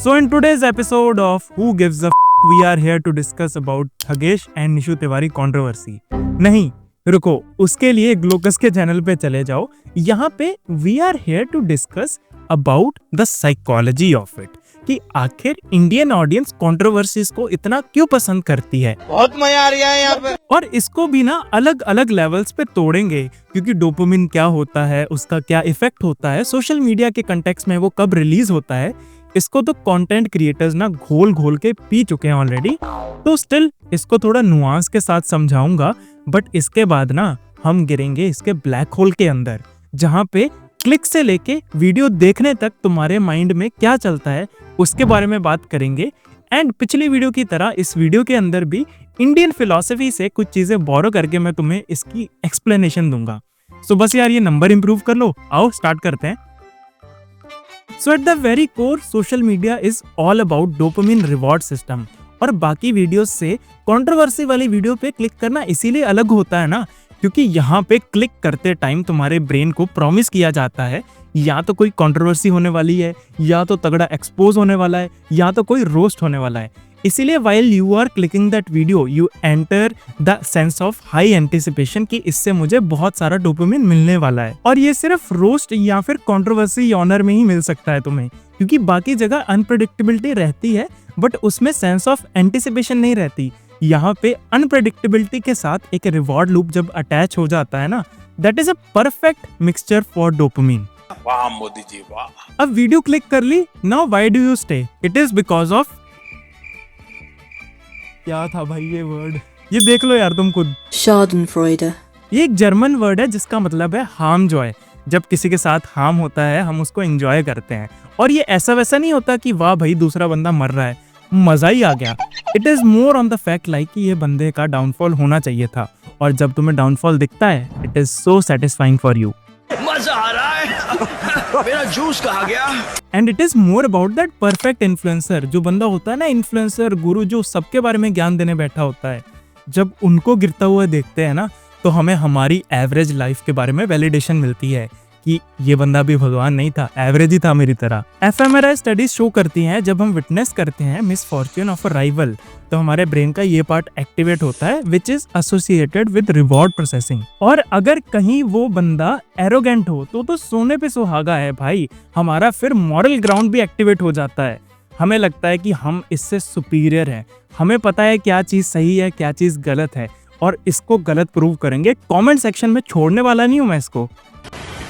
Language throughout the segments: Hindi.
So in today's episode of Who Gives a F, we are here to discuss about Thagesh and Nishu Tiwari controversy. नहीं रुको, उसके लिए ग्लोकस के चैनल पे चले जाओ. यहाँ पे we are here to discuss about the psychology of it. कि आखिर इंडियन ऑडियंस कंट्रोवर्सीज को इतना क्यों पसंद करती है. बहुत मजा आ रहा है यहाँ पे. और इसको भी ना अलग अलग लेवल्स पे तोड़ेंगे, क्योंकि डोपामिन क्या होता है, उसका क्या इफेक्ट होता है, सोशल मीडिया के कंटेक्स्ट में वो कब रिलीज होता है, इसको तो कंटेंट क्रिएटर्स ना घोल घोल के पी चुके हैं ऑलरेडी. तो स्टिल इसको थोड़ा नुआंस के साथ समझाऊंगा, बट इसके बाद ना हम गिरेंगे इसके ब्लैक होल के अंदर, जहाँ पे क्लिक से लेके वीडियो देखने तक तुम्हारे माइंड में क्या चलता है उसके बारे में बात करेंगे. एंड पिछली वीडियो की तरह इस वीडियो के अंदर भी इंडियन फिलॉसफी से कुछ चीजें बोरो करके मैं तुम्हें इसकी एक्सप्लेनेशन दूंगा. सो बस यार ये नंबर इंप्रूव कर लो, आओ स्टार्ट करते हैं. So at the very core social media is all about dopamine reward system. और बाकी वीडियोस से कंट्रोवर्सी वाली वीडियो पे क्लिक करना इसीलिए अलग होता है ना, क्योंकि यहाँ पे क्लिक करते टाइम तुम्हारे ब्रेन को प्रॉमिस किया जाता है या तो कोई कंट्रोवर्सी होने वाली है, या तो तगड़ा एक्सपोज होने वाला है, या तो कोई रोस्ट होने वाला है. इसीलिए while you are clicking that video you enter the sense of high anticipation कि इससे मुझे बहुत सारा डोपामिन मिलने वाला है. और ये सिर्फ रोस्ट या फिर कंट्रोवर्सी ऑनर में ही मिल सकता है तुम्हें, क्योंकि बाकी जगह अनप्रेडिक्टेबिलिटी रहती है बट उसमें सेंस ऑफ एंटिसिपेशन नहीं रहती. यहाँ पे अनप्रेडिक्टेबिलिटी के साथ एक रिवॉर्ड लूप जब अटैच हो जाता है ना, that is a perfect mixture for dopamine. वाह मोदी जी वाह. अब वीडियो क्लिक कर ली, now why do you stay? It is because of, क्या था भाई ये वर्ड, ये देख लो यार तुम खुद. Schadenfreude. ये एक जर्मन वर्ड है जिसका मतलब है हार्म जॉय. जब किसी के साथ हार्म होता है हम उसको एंजॉय करते हैं. और ये ऐसा वैसा नहीं होता कि वाह भाई दूसरा बंदा मर रहा है, मजा ही आ गया. It is more on the fact like कि ये बंदे का डाउनफॉल होना चाहिए था, और जब तुम्हें डाउनफॉल दिखता है it is so satisfying for you. मजा आ रहा है. मेरा जूस कहाँ गया? And it is more about that perfect influencer. जो बंदा होता है ना इन्फ्लुएंसर गुरु, जो सबके बारे में ज्ञान देने बैठा होता है, जब उनको गिरता हुआ देखते हैं ना तो हमें हमारी एवरेज लाइफ के बारे में वैलिडेशन मिलती है कि ये बंदा भी भगवान नहीं था, एवरेज ही था मेरी तरह. एफएमआरआई स्टडीज शो करती हैं जब हम विटनेस करते हैं मिसफॉर्च्यून ऑफ अ राइवल, तो हमारे ब्रेन का ये पार्ट एक्टिवेट होता है which is associated with reward processing. और अगर कहीं वो बंदा एरोगेंट हो तो सोने पे सुहागा है भाई. हमारा फिर मॉरल ग्राउंड भी एक्टिवेट हो जाता है. हमें लगता है कि हम इससे सुपीरियर हैं, हमें पता है क्या चीज सही है क्या चीज गलत है, और इसको गलत प्रूव करेंगे. कमेंट सेक्शन में छोड़ने वाला नहीं हूं मैं इसको.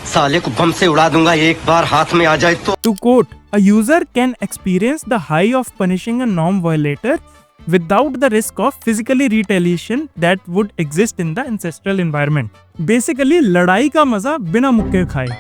साले को बम से उड़ा दूंगा एक बार हाथ में आ जाए तो. To quote, a user can experience the high of punishing a norm violator without the risk of physically retaliation that would exist in the ancestral environment. Basically, लड़ाई का मजा बिना मुक्के खाए.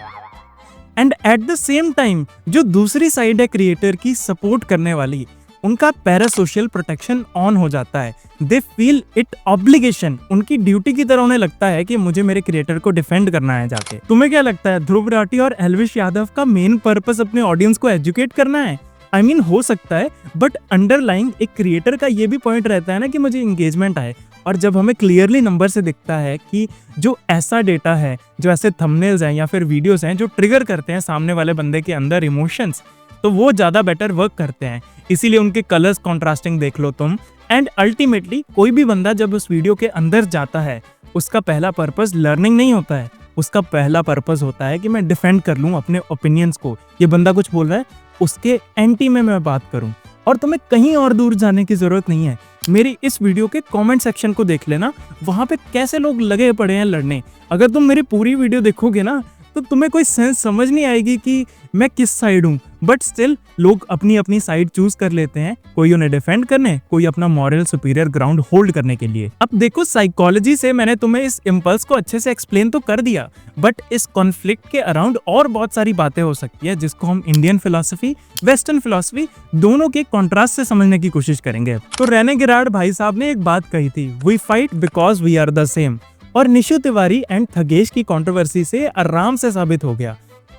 And at the same time जो दूसरी साइड है क्रिएटर की सपोर्ट करने वाली, उनका पैरासोशल प्रोटेक्शन ऑन हो जाता है. They feel it obligation. उनकी ड्यूटी की तरह उन्हें लगता है कि मुझे मेरे क्रिएटर को डिफेंड करना है जाके. तुम्हें क्या लगता है ध्रुव राठी और एल्विश यादव का मेन पर्पस अपने ऑडियंस को एजुकेट करना है? आई मीन हो सकता है, बट अंडरलाइंग एक क्रिएटर का ये भी पॉइंट रहता है ना कि मुझे एंगेजमेंट आए. और जब हमें क्लियरली नंबर से दिखता है कि जो ऐसा डेटा है, जो ऐसे थंबनेल्स हैं या फिर वीडियोस हैं जो ट्रिगर करते हैं सामने वाले बंदे के अंदर इमोशंस, तो वो ज्यादा बेटर वर्क करते हैं. इसीलिए उनके कलर्स कॉन्ट्रास्टिंग देख लो तुम. एंड अल्टीमेटली कोई भी बंदा जब उस वीडियो के अंदर जाता है, उसका पहला पर्पस लर्निंग नहीं होता है, उसका पहला पर्पस होता है कि मैं डिफेंड कर लूं अपने ओपिनियंस को. ये बंदा कुछ बोल रहा है, उसके एंटी में मैं बात करूं. और तुम्हें कहीं और दूर जाने की जरूरत नहीं है. मेरी इस वीडियो के कमेंट सेक्शन को देख लेना, वहां पे कैसे लोग लगे पड़े हैं लड़ने. अगर तुम मेरी पूरी वीडियो देखोगे ना तो तुम्हें कोई सेंस समझ नहीं आएगी कि मैं किस साइड हूँ. बट स्टिल लोग अपनी अपनी साइड चूज कर लेते हैं, कोई उन्हें डिफेंड करने, कोई अपना मॉरल सुपीरियर ग्राउंड होल्ड करने के लिए. अब देखो, साइकोलॉजी से मैंने तुम्हें इस इम्पल्स को अच्छे से एक्सप्लेन तो कर दिया, बट इस कॉन्फ्लिक्ट के अराउंड और बहुत सारी बातें हो सकती है जिसको हम इंडियन फिलॉसफी, वेस्टर्न फिलॉसफी दोनों के कॉन्ट्रास्ट से समझने की कोशिश करेंगे. तो रेने गिराड भाई साहब ने एक बात कही थी, we fight because we are the same. और निशु तिवारी एंड थगेश की कंट्रोवर्सी से आराम से साबित हो गया.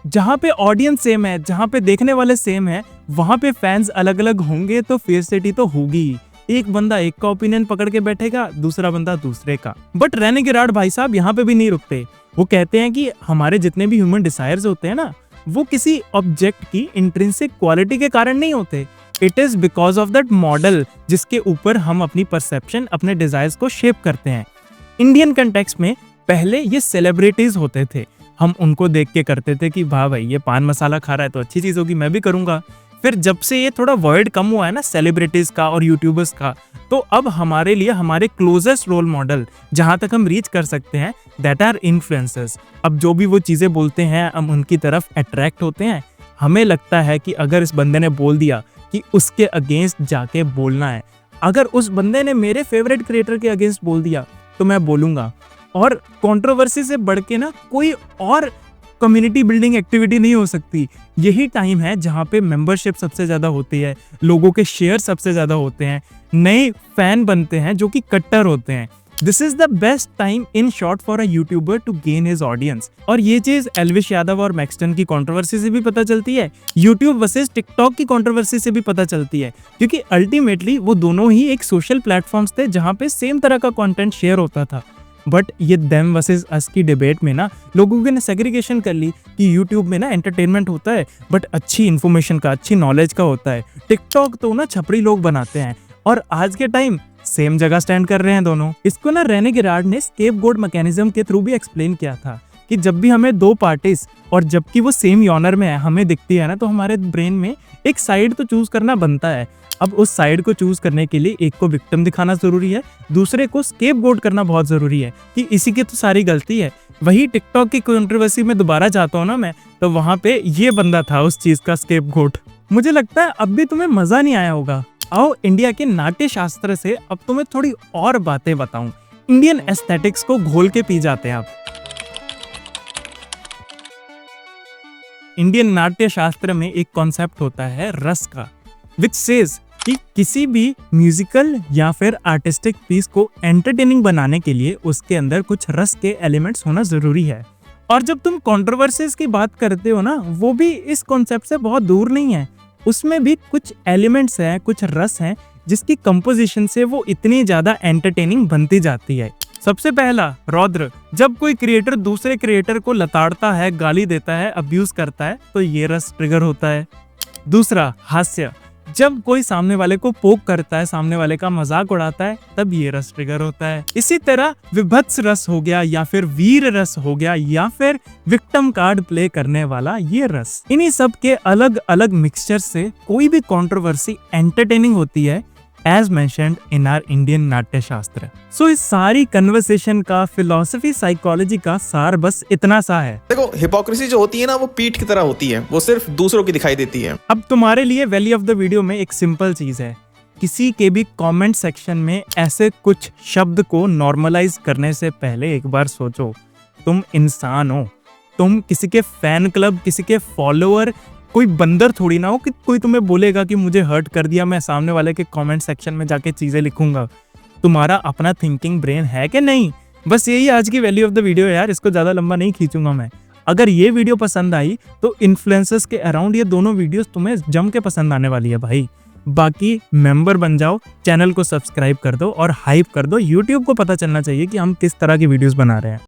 जहाँ पे ऑडियंस सेम है, जहाँ पे देखने वाले सेम है, वहाँ पे फैंस अलग अलग होंगे तो फेयरसिटी तो होगी. एक बंदा एक का ओपिनियन पकड़ के बैठेगा, दूसरा बंदा दूसरे का. बट रेने गिराड भाई साहब यहाँ पे भी नहीं रुकते. वो कहते हैं कि हमारे जितने भी ह्यूमन डिजायर्स होते हैं ना, वो किसी ऑब्जेक्ट की इंट्रिंसिक क्वालिटी के कारण नहीं होते. It is because of that model जिसके ऊपर हम अपनी परसेप्शन, अपने डिजायर्स को शेप करते हैं। इंडियन कंटेक्स्ट में पहले ये सेलिब्रिटीज होते थे, हम उनको देख के करते थे कि वाह भाई ये पान मसाला खा रहा है तो अच्छी चीज होगी, मैं भी करूंगा। फिर जब से ये थोड़ा वर्ड कम हुआ है ना सेलिब्रिटीज का और यूट्यूबर्स का, तो अब हमारे लिए हमारे क्लोजेस्ट रोल मॉडल जहां तक हम रीच कर सकते हैं दैट आर इन्फ्लुएंसर्स। अब जो भी वो चीजें बोलते हैं हम उनकी तरफ अट्रैक्ट होते हैं। हमें लगता है कि अगर इस बंदे ने बोल दिया कि उसके अगेंस्ट जाके बोलना है, अगर उस बंदे ने मेरे फेवरेट क्रिएटर के अगेंस्ट बोल दिया तो मैं बोलूंगा। और कंट्रोवर्सी से बढ़ के ना कोई और कम्युनिटी बिल्डिंग एक्टिविटी नहीं हो सकती। यही टाइम है जहाँ पे मेंबरशिप सबसे ज़्यादा होती है, लोगों के शेयर सबसे ज़्यादा होते हैं, नए फैन बनते हैं जो कि कट्टर होते हैं। This is the best time in short for a YouTuber to gain his audience. और ये चीज एल्विश यादव और मैक्सटन की कंट्रोवर्सी से भी पता चलती है, यूट्यूब वर्सेस टिकटॉक की कंट्रोवर्सी से भी पता चलती है, क्योंकि अल्टीमेटली वो दोनों ही एक सोशल प्लेटफॉर्म्स थे जहाँ पे सेम तरह का कंटेंट शेयर होता था। बट ये देम वर्सेस अस की डिबेट में ना लोगों ने सेग्रीगेशन कर ली कि यूट्यूब में ना एंटरटेनमेंट होता है बट अच्छी इन्फॉर्मेशन का, अच्छी नॉलेज का होता है। टिकटॉक तो ना छपरी लोग बनाते हैं। और आज के टाइम सेम जगह स्टैंड कर रहे हैं दोनों। इसको ना रेने गिरार्ड ने स्केपगोट मैकेनिज्म के थ्रू भी एक्सप्लेन किया था कि जब भी हमें दो पार्टीज और जबकि वो सेम यॉनर में है हमें दिखती है ना, तो हमारे ब्रेन में एक साइड तो चूज करना बनता है। अब उस साइड को चूज करने के लिए एक को विक्टिम दिखाना जरूरी है, दूसरे को स्केपगोट करना बहुत जरूरी है कि इसी की तो सारी गलती है। वही टिकटॉक की कंट्रोवर्सी में दोबारा जाता हूँ ना मैं, तो वहां पे ये बंदा था उस चीज का स्केपगोट। मुझे लगता है अब भी तुम्हें मजा नहीं आया होगा। आओ इंडिया के नाट्य शास्त्र से अब तुम्हें थोड़ी और बातें बताऊं। इंडियन एस्थेटिक्स को घोल के पी जाते हैं आप। इंडियन नाट्य शास्त्र में एक कॉन्सेप्ट होता है रस का, विच सेज कि किसी भी म्यूजिकल या फिर आर्टिस्टिक पीस को एंटरटेनिंग बनाने के लिए उसके अंदर कुछ रस के एलिमेंट्स होना जरूरी है। और जब तुम कंट्रोवर्सीज की बात करते हो ना, वो भी इस कॉन्सेप्ट से बहुत दूर नहीं है। उसमें भी कुछ एलिमेंट्स हैं, कुछ रस हैं जिसकी कंपोजिशन से वो इतनी ज्यादा एंटरटेनिंग बनती जाती है। सबसे पहला रौद्र, जब कोई क्रिएटर दूसरे क्रिएटर को लताड़ता है, गाली देता है, अब्यूज करता है तो ये रस ट्रिगर होता है। दूसरा हास्य, जब कोई सामने वाले को पोक करता है, सामने वाले का मजाक उड़ाता है, तब ये रस ट्रिगर होता है। इसी तरह विभत्स रस हो गया या फिर वीर रस हो गया या फिर विक्टिम कार्ड प्ले करने वाला ये रस। इन्हीं सब के अलग अलग मिक्सचर से कोई भी कंट्रोवर्सी एंटरटेनिंग होती है, as mentioned in our Indian Natya Shastra. सो इस सारी कन्वर्सेशन का फिलॉसफी, साइकोलॉजी का सार बस इतना सा है। देखो, हिपोक्रेसी जो होती है ना, वो पीठ की तरह होती है, वो सिर्फ दूसरों की दिखाई देती है। अब तुम्हारे लिए वैल्यू ऑफ द वीडियो में एक सिंपल चीज है, किसी के भी कमेंट सेक्शन में ऐसे कुछ शब्द को नॉर्मलाइज करने से पहले एक बार सोचो, तुम इंसान हो, तुम किसी के फैन क्लब, किसी के फॉलोअर, कोई बंदर थोड़ी ना हो कि कोई तुम्हें बोलेगा कि मुझे हर्ट कर दिया, मैं सामने वाले के कमेंट सेक्शन में जाके चीजें लिखूंगा। तुम्हारा अपना थिंकिंग ब्रेन है कि नहीं? बस यही आज की वैल्यू ऑफ द वीडियो है यार, इसको ज्यादा लंबा नहीं खींचूंगा मैं। अगर ये वीडियो पसंद आई तो इन्फ्लुएंसर्स के अराउंड ये दोनों वीडियोस तुम्हें जम के पसंद आने वाली है भाई। बाकी मेंबर बन जाओ, चैनल को सब्सक्राइब कर दो और हाइप कर दो। यूट्यूब को पता चलना चाहिए कि हम किस तरह की वीडियोस बना रहे हैं।